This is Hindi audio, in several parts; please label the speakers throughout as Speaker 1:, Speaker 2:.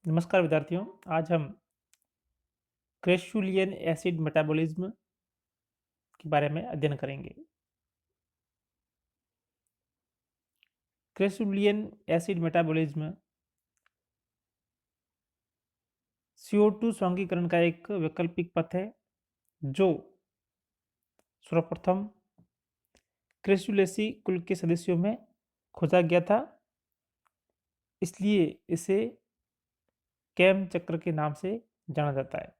Speaker 1: नमस्कार विद्यार्थियों। आज हम क्रेसुलियन एसिड मेटाबॉलिज्म के बारे में अध्ययन करेंगे। क्रेसुलियन एसिड मेटाबॉलिज्म CO2 स्वांगीकरण का एक वैकल्पिक पथ है जो सर्वप्रथम क्रेसुलेसी कुल के सदस्यों में खोजा गया था। इसलिए इसे कैम चक्र के नाम से जाना जाता है।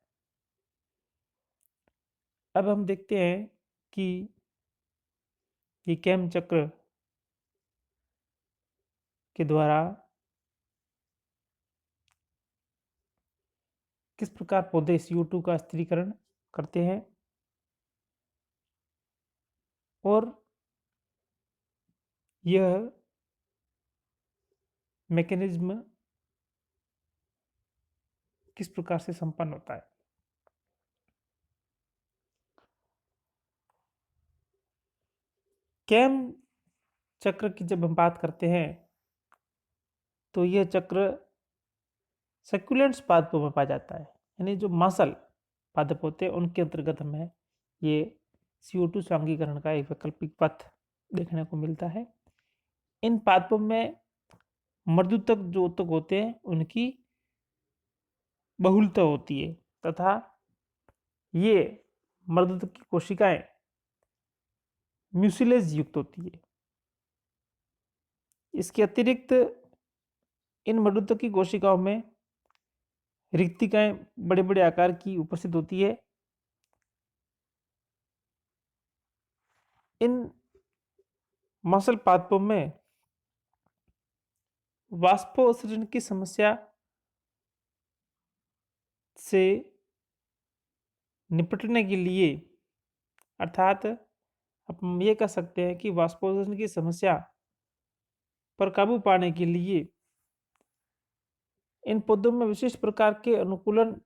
Speaker 1: अब हम देखते हैं कि ये कैम चक्र के द्वारा किस प्रकार पौधे CO2 का स्थिरीकरण करते हैं और यह मैकेनिज्म किस प्रकार से संपन्न होता है। कैम चक्र की जब हम बात करते हैं तो यह चक्र सक्यूलेंट्स पादपों में पाया जाता है, यानी जो मांसल पादप होते हैं उनके अंतर्गत हमें ये CO2 स्वांगीकरण का एक वैकल्पिक पथ देखने को मिलता है। इन पादपों में मर्दूतक जो ऊतक होते हैं उनकी बहुलता होती है तथा ये मर्दूतक की कोशिकाएं म्यूसिलेज युक्त होती है। इसके अतिरिक्त इन मर्दूतक की कोशिकाओं में रिक्तिकाएं बड़े-बड़े आकार की उपस्थित होती है। इन मसल पादपों में वाष्पोत्सर्जन की समस्या से निपटने के लिए अर्थात अब हम ये कह सकते हैं कि वाष्पोत्सर्जन की समस्या पर काबू पाने के लिए इन पौधों में विशिष्ट प्रकार के अनुकूलन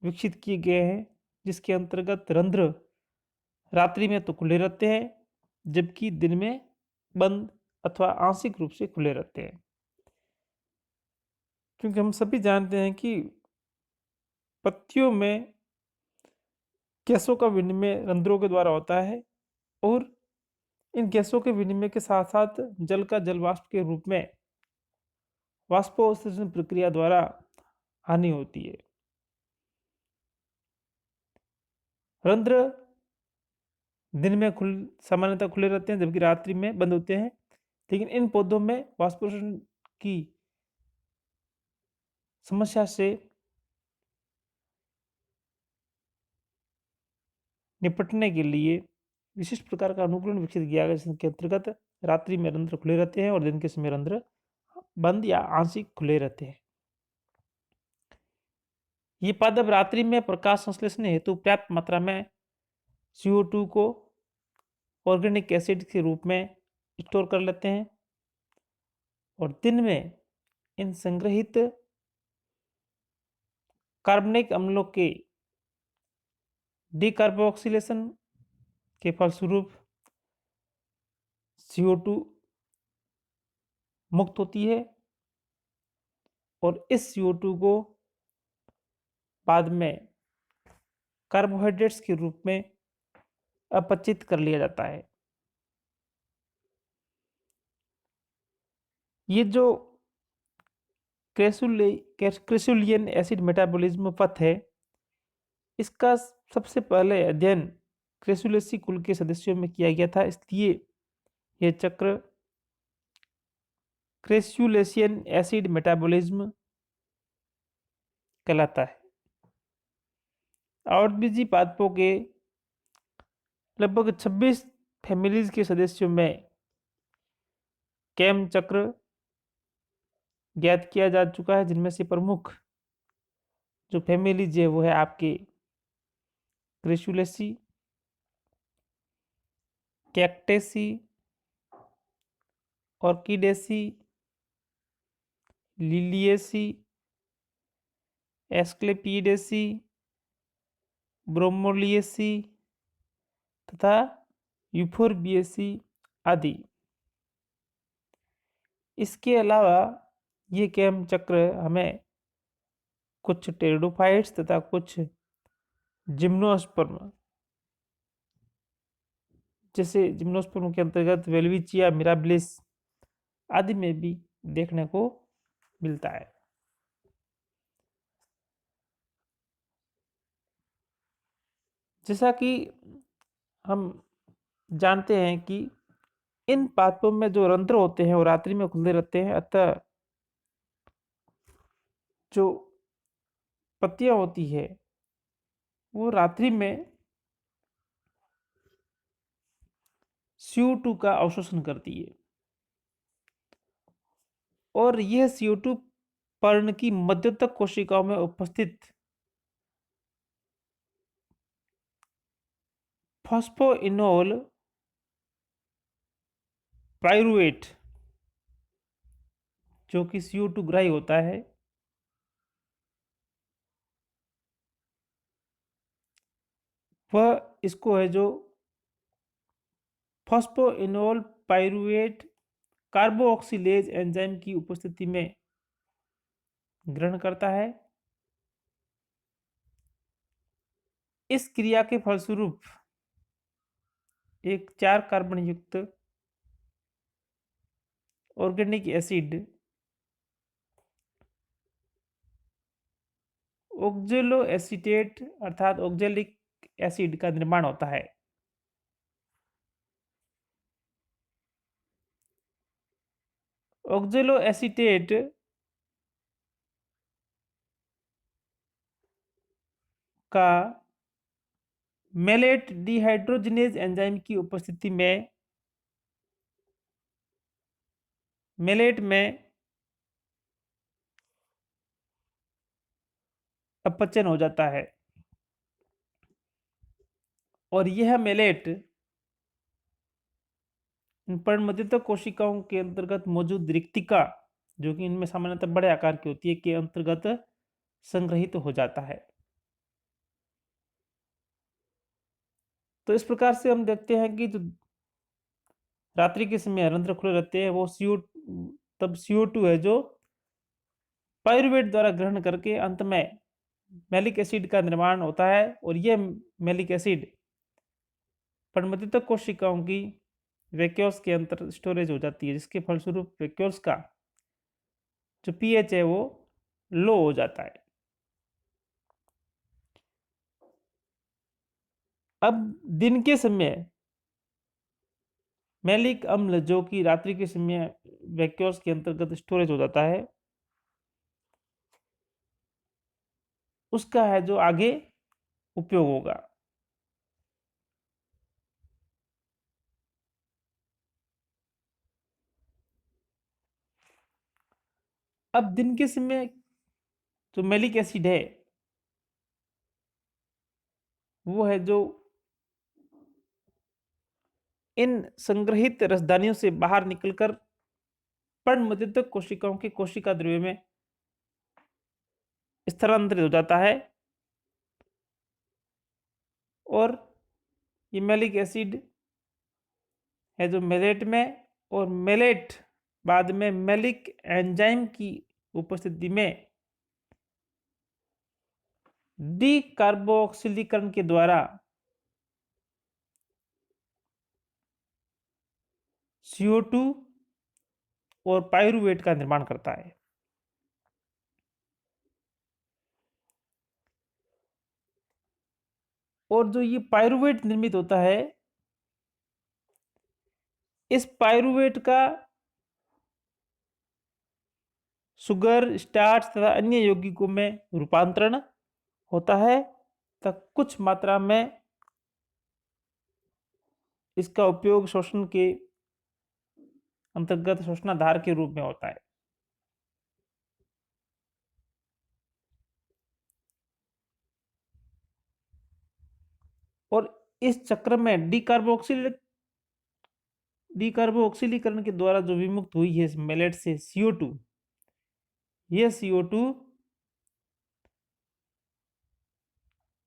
Speaker 1: विकसित किए गए हैं, जिसके अंतर्गत रंध्र रात्रि में तो खुले रहते हैं जबकि दिन में बंद अथवा आंशिक रूप से खुले रहते हैं। क्योंकि हम सभी जानते हैं कि पत्तियों में गैसों का विनिमय रंध्रों के द्वारा होता है और इन गैसों के विनिमय के साथ साथ जल का जल वाष्प के रूप में वाष्पोत्सर्जन प्रक्रिया द्वारा हानि होती है। रंध्र दिन में सामान्यतः खुले रहते हैं जबकि रात्रि में बंद होते हैं, लेकिन इन पौधों में वाष्पोत्सर्जन की समस्या से निपटने के लिए विशिष्ट प्रकार का अनुकूलन विकसित किया गया जिसके अंतर्गत रात्रि में रंध्र खुले रहते हैं और दिन के समय रंध्र बंद या आंशिक खुले रहते हैं। ये पादप रात्रि में प्रकाश संश्लेषण हेतु पर्याप्त मात्रा में CO2 को ऑर्गेनिक एसिड के रूप में स्टोर कर लेते हैं और दिन में इन संग्रहित कार्बनिक अम्लों के डिकार्बोक्सिलेशन के फलस्वरूप CO2 मुक्त होती है और इस CO2 को बाद में कार्बोहाइड्रेट्स के रूप में अपचित कर लिया जाता है। ये जो क्रेसुलियन एसिड मेटाबॉलिज्म पथ है, इसका सबसे पहले अध्ययन क्रेसुलेसी कुल के सदस्यों में किया गया था, इसलिए यह चक्र क्रेसुलेशियन एसिड मेटाबॉलिज्म कहलाता है। आवर्तबीजी पादपों के लगभग 26 फैमिलीज के सदस्यों में कैम चक्र ज्ञात किया जा चुका है, जिनमें से प्रमुख जो फैमिलीज है वो है आपके क्रेसुलेसी, कैक्टेसी, ऑर्किडेसी, लिलिएसी, एस्क्लेपिडेसी, ब्रोमोलिएसी तथा यूफोरबिएसी आदि। इसके अलावा ये कैम चक्र हमें कुछ टेरिडोफाइट्स तथा कुछ जिम्नोस्पर्म, जैसे जिम्नोस्पर्म के अंतर्गत वेल्विचिया मिराबिलिस आदि में भी देखने को मिलता है। जैसा कि हम जानते हैं कि इन पादपों में जो रंध्र होते हैं वो रात्रि में खुले रहते हैं, अतः जो पत्तियां होती है वो रात्रि में CO2 का अवशोषण करती है, और यह CO2 पर्ण की मध्यतक कोशिकाओं में उपस्थित फॉस्फोइनोल पाइरुवेट, जो कि CO2 ग्राही होता है, वह इसको है जो फॉस्फोइनोल पाइरुवेट कार्बोक्सिलेज एंजाइम की उपस्थिति में ग्रहण करता है। इस क्रिया के फलस्वरूप एक 4 कार्बन युक्त ऑर्गेनिक एसिड ऑक्जेलो एसीटेट अर्थात ऑक्जेलिक एसिड का निर्माण होता है। ऑक्जेलो एसीटेट का मेलेट डिहाइड्रोजिनेज एंजाइम की उपस्थिति में मेलेट में अपचन हो जाता है, और यह मेलेट इन पर्णमध्यतक कोशिकाओं के अंतर्गत मौजूद रिक्तिका, जो कि इनमें सामान्यतः बड़े आकार की होती है, के अंतर्गत संग्रहित हो जाता है। तो इस प्रकार से हम देखते हैं कि जो रात्रि के समय रंध्र खुले रहते हैं वो तब CO2 है जो पाइरुवेट द्वारा ग्रहण करके अंत में मैलिक एसिड का निर्माण होता है, और यह मैलिक एसिड पर्णमध्यतक कोशिकाओं की वैक्यूल्स के अंतर स्टोरेज हो जाती है, जिसके फलस्वरूप वैक्यूल्स का जो pH है वो लो हो जाता है। अब दिन के समय मैलिक अम्ल, जो कि रात्रि के समय वैक्यूल्स के अंतर्गत स्टोरेज हो जाता है, उसका है जो आगे उपयोग होगा। अब दिन के समय जो मैलिक एसिड है वो है जो इन संग्रहित रसदानियों से बाहर निकलकर पर्णमध्यतक कोशिकाओं के कोशिका द्रव्य में स्थानांतरित हो जाता है, और ये मैलिक एसिड है जो मेलेट में, और मेलेट बाद में मैलिक एंजाइम की उपस्थिति में डीकार्बोक्सिलीकरण के द्वारा CO2 और पाइरुवेट का निर्माण करता है। और जो ये पाइरुवेट निर्मित होता है, इस पाइरुवेट का शुगर, स्टार्च तथा अन्य यौगिकों में रूपांतरण होता है, तथा कुछ मात्रा में इसका उपयोग शोषण के अंतर्गत शोषणाधार के रूप में होता है। और इस चक्र में डीकार्बोक्सिलीकरण के द्वारा जो विमुक्त हुई है मेलेट से CO2, यह CO2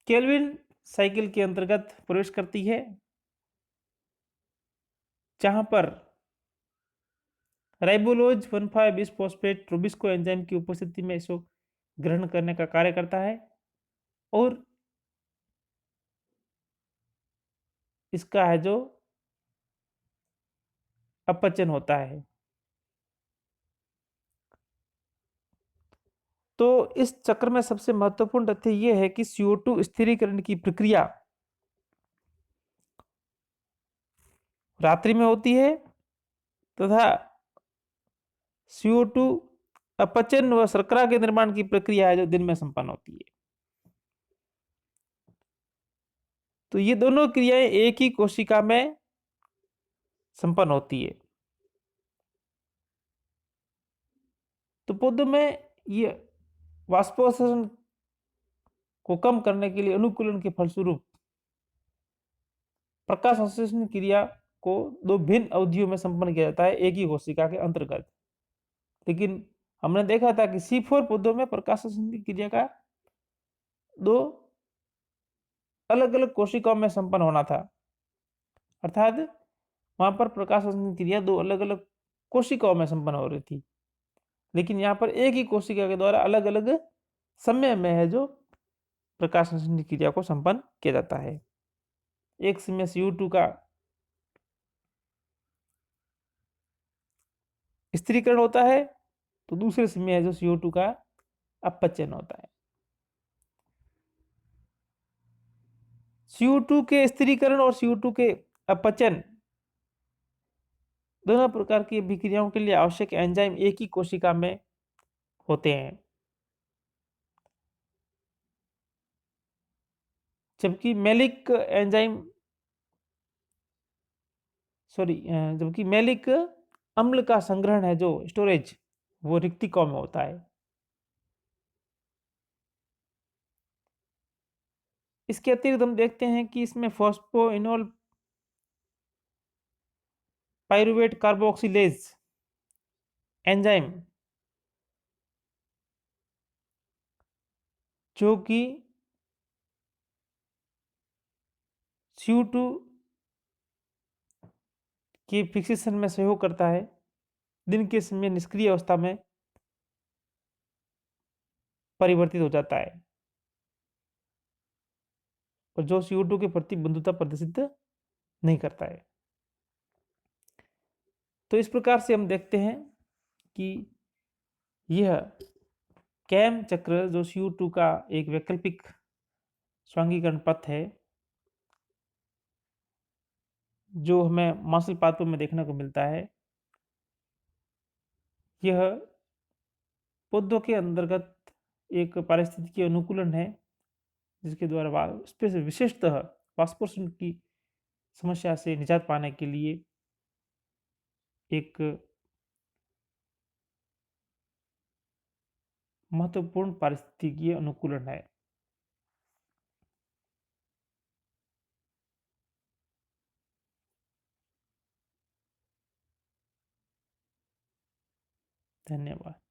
Speaker 1: केल्विन साइकिल के अंतर्गत प्रवेश करती है, जहां पर राइबोलोज 1,5 बिस्फोस्फेट ट्रोबिस्को एंजाइम की उपस्थिति में इसको ग्रहण करने का कार्य करता है और इसका है जो अपचन होता है। तो इस चक्र में सबसे महत्वपूर्ण तथ्य ये है कि CO2 स्थिरीकरण की प्रक्रिया रात्रि में होती है तथा CO2 अपचन व शर्करा के निर्माण की प्रक्रिया है जो दिन में संपन्न होती है। तो ये दोनों क्रियाएं एक ही कोशिका में संपन्न होती है। तो पौधों में ये वाष्पोत्सर्जन को कम करने के लिए अनुकूलन के फलस्वरूप प्रकाश संश्लेषण क्रिया को दो भिन्न अवधियों में संपन्न किया जाता है एक ही कोशिका के अंतर्गत। लेकिन हमने देखा था कि C4 पौधों में प्रकाश संश्लेषण क्रिया का दो अलग अलग कोशिकाओं में संपन्न होना था, अर्थात वहां पर प्रकाश संश्लेषण क्रिया दो अलग अलग कोशिकाओं में संपन्न हो रही थी, लेकिन यहाँ पर एक ही कोशिका के द्वारा अलग अलग समय में है जो प्रकाश संश्लेषण क्रिया को संपन्न किया जाता है। एक समय CO2 का स्थिरीकरण होता है तो दूसरे समय है जो CO2 का अपचयन होता है। CO2 के स्थिरीकरण और CO2 के अपचयन दोनों प्रकार की अभिक्रियाओं के लिए आवश्यक एंजाइम एक ही कोशिका में होते हैं, जबकि मैलिक एंजाइम जबकि मैलिक अम्ल का संग्रहण है जो स्टोरेज वो रिक्तिकों में होता है। इसके अतिरिक्त हम देखते हैं कि इसमें फॉस्फोइनोल पाइरुवेट कार्बोक्सिलेज एंजाइम जो कि CO2 के फिक्सेशन में सहयोग करता है, दिन के समय निष्क्रिय अवस्था में परिवर्तित हो जाता है और जो CO2 के प्रति बंधुता प्रदर्शित नहीं करता है। तो इस प्रकार से हम देखते हैं कि यह कैम चक्र जो CO2 का एक वैकल्पिक स्वांगीकरण पथ है जो हमें मांसल पादपों में देखने को मिलता है, यह पौधों के अंतर्गत एक पारिस्थितिकी अनुकूलन है जिसके द्वारा विशेषतः वाष्पोत्सर्जन की समस्या से निजात पाने के लिए एक महत्वपूर्ण पारिस्थितिकीय अनुकूलन है। धन्यवाद।